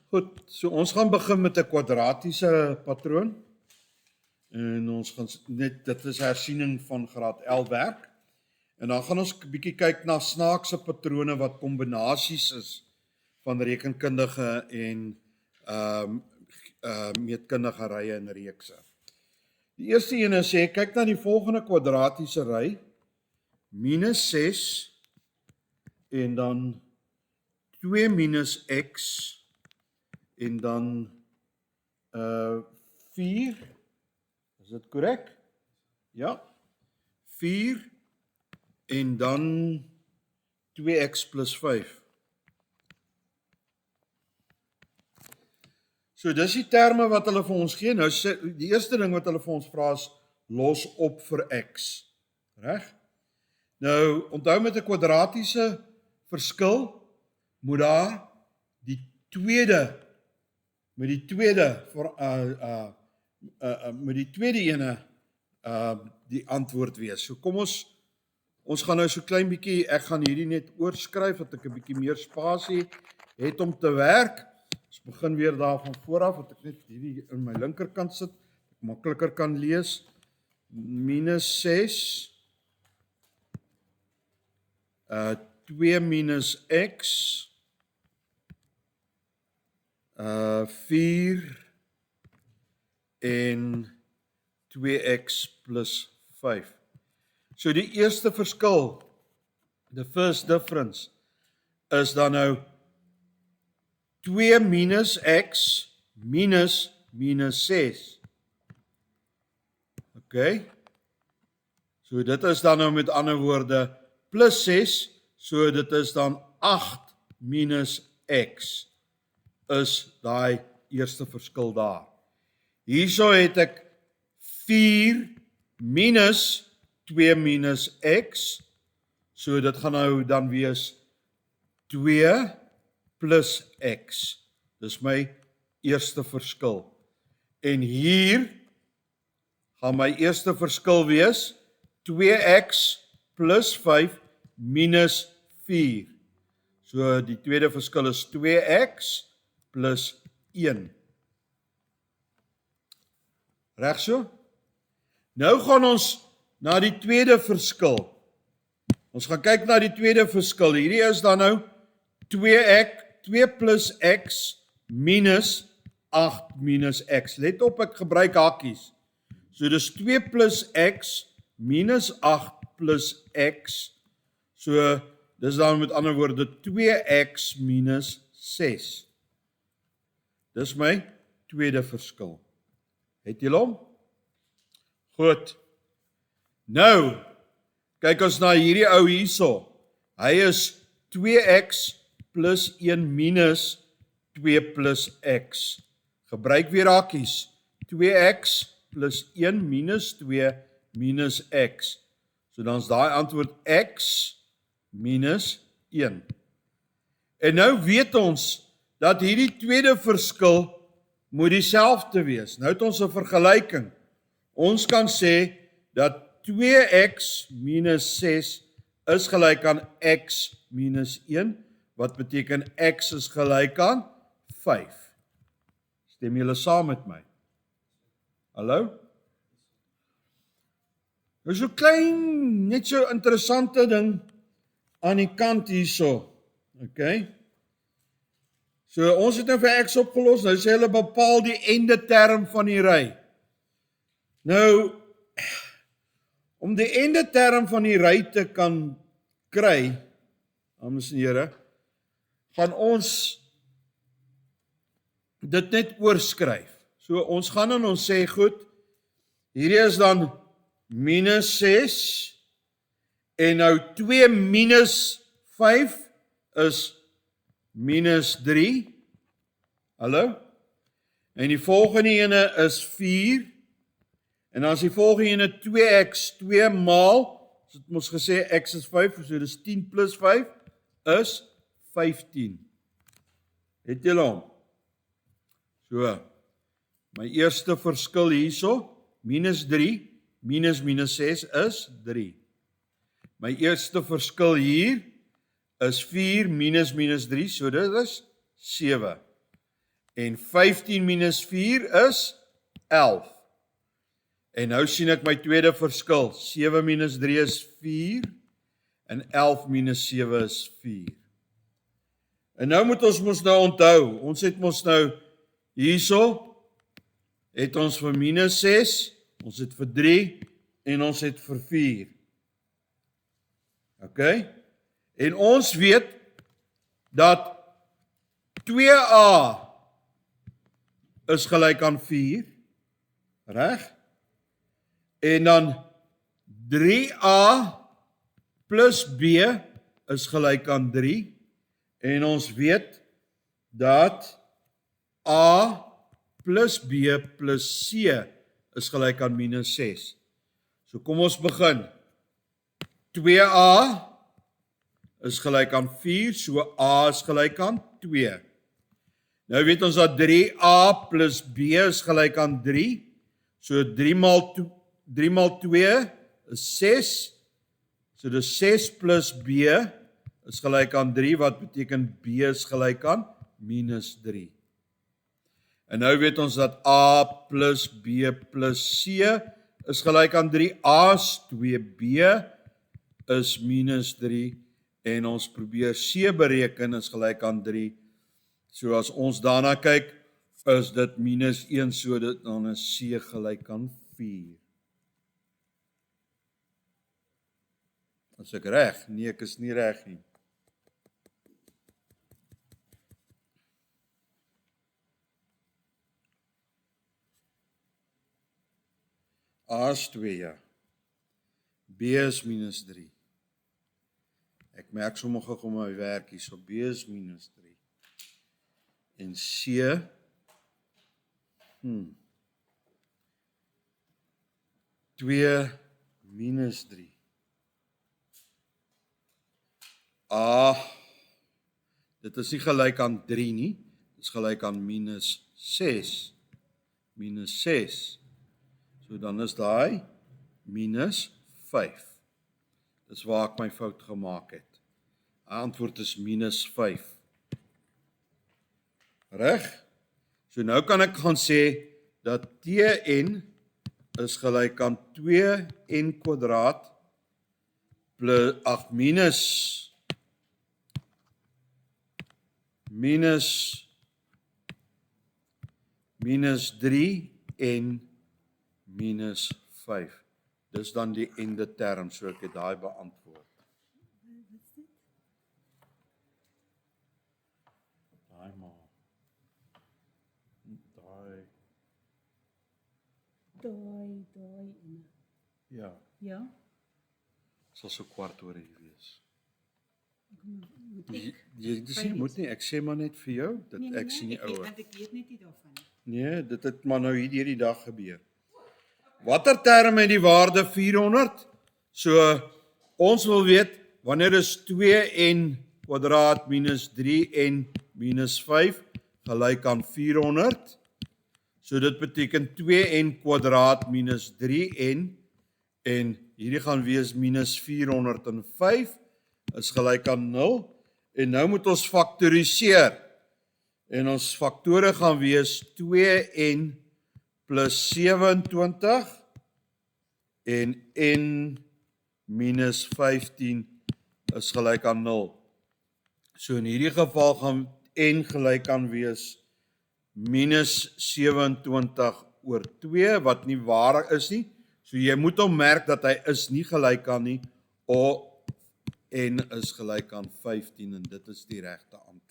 Goed, so ons gaan begin met 'n kwadratiese patroon. En ons gaan net, dit is hersiening van graad 11 werk. En dan gaan ons 'n bietjie kyk na snaakse patrone wat kombinasies is van rekenkundige en meetkundige rye en reekse. Die eerste een sê, kyk na die volgende kwadratiese ry, minus 6 en dan 2 minus x en dan 4, is dit korrek? Ja, 4 en dan 2x plus 5. So dis die terme wat hulle vir ons gee. Nou die eerste ding wat hulle vir ons vra is los op vir x. Reg? Nou onthou met 'n kwadratiese verskil moet daar die tweede ene die antwoord wees. So kom ons gaan nou so klein bietjie, ek gaan hierdie net oorskryf dat ek 'n bietjie meer spasie het om te werk. Ons begin weer daar van vooraf, dat ek net hierdie in my linkerkant sit, ek makliker kan lees. Minus 6, 2 minus x, 4 en 2x plus 5. So die eerste verskil, the first difference, is dan nou 2 minus x minus 6. Okay. So dit is dan nou met ander woorde plus 6, so dit is dan 8 minus x is daai eerste verskil daar. Hierso het ek 4 minus 2 minus x, so dit gaan nou dan wees 2 plus x. Dis my eerste verskil. En hier gaan my eerste verskil wees 2x plus 5 minus 4. So die tweede verskil is 2x plus 1. Reg so? Nou gaan ons na die tweede verskil. Ons gaan kyk na die tweede verskil. Hierdie is dan nou 2 plus x minus 8 minus x. Let op, ek gebruik hakies. So dis 2 plus x minus 8 plus x. So dis dan met ander woorde 2x minus 6. Dis my tweede verskil. Het julle hom? Goed. Nou, kyk ons na hierdie ou hierso. Hy is 2x plus 1 minus 2 plus x. Gebruik weer hakies. 2x plus 1 minus 2 minus x. So dan is daai antwoord x minus 1. En nou weet ons dat hierdie tweede verskil moet dieselfde wees. Nou het ons 'n vergelyking. Ons kan sê dat 2x minus 6 is gelyk aan x minus 1, wat beteken x is gelyk aan 5. Stem julle saam met my? Hallo? Nou so klein, net so interessante ding aan die kant hierso. Okay? So ons het nou vir x opgelos, nou sê hulle bepaal die einde term van die ry. Nou, om die einde term van die ry te kan kry, dames en here, gaan ons dit net oorskryf. So ons gaan en ons sê, goed, hierdie is dan minus 6, en nou 2 minus 5 is minus 3. Hallo? En die volgende ene is 4. En dan is die volgende ene 2x, 2 maal, ons het ons gesê x is 5, so dis 10 plus 5 is 15. Het julle hom? So, my eerste verskil hierso, minus 3, minus 6 is 3. My eerste verskil hier is 4 minus 3, so dit is 7. En 15 minus 4 is 11. En nou sien ek my tweede verskil. 7 minus 3 is 4 en 11 minus 7 is 4. En nou moet ons mos nou onthou, ons het mos nou hierso, het ons vir minus 6, ons het vir 3 en ons het vir 4. OK? En ons weet dat 2a is gelyk aan 4, reg? En dan 3a plus b is gelyk aan 3, en ons weet dat a plus b plus c is gelyk aan minus 6. So kom ons begin. 2a is gelyk aan 4, so a is gelyk aan 2. Nou weet ons dat 3a plus b is gelyk aan 3, so 3 maal 2 is 6, so dis 6 plus b is gelyk aan 3, wat beteken b is gelyk aan minus 3. En nou weet ons dat a plus b plus c is gelyk aan 3, a is 2b is minus 3, en ons probeer c bereken is gelyk aan 3, so as ons daarna kyk, is dit minus 1, so dit dan is c gelyk aan 4. Is ek reg? Nee, ek is nie reg nie. A is 2, ja. B is minus 3. Ek merk sommer gou om my werk hier, so B is minus 3. En C, 2 minus 3. A, dit is nie gelyk aan 3 nie, dit is gelyk aan minus 6. Minus 6. So dan is daai minus 5. Dis waar ek my fout gemaak het. Die antwoord is minus 5. Reg? So nou kan ek gaan sê dat Tn is gelyk aan 2n kwadraat plus minus 3n minus 5. Dis dan die einde term, so ek het daai beantwoord. Daai maar. Daai. Ja. Ja. Sal so kwart oor hier wees. Moet ek? Jy moet nie, ek sê maar net vir jou, dat ek sien nie ouer. Want ek weet net nie daarvan nie. Nee, dit het maar nou hier die dag gebeur. Watter term het die waarde 400? So, ons wil weet, wanneer is 2n kwadraat minus 3n minus 5 gelyk aan 400? So dit beteken 2n kwadraat minus 3n, en hierdie gaan wees minus 405, is gelyk aan 0, en nou moet ons faktoriseer, en ons faktore gaan wees 2n plus 27 en n minus 15 is gelyk aan 0. So in hierdie geval gaan n gelyk aan wees minus 27 oor 2, wat nie waar is nie. So jy moet hom merk dat hy is nie gelyk aan nie, of n is gelyk aan 15, en dit is die regte antwoord.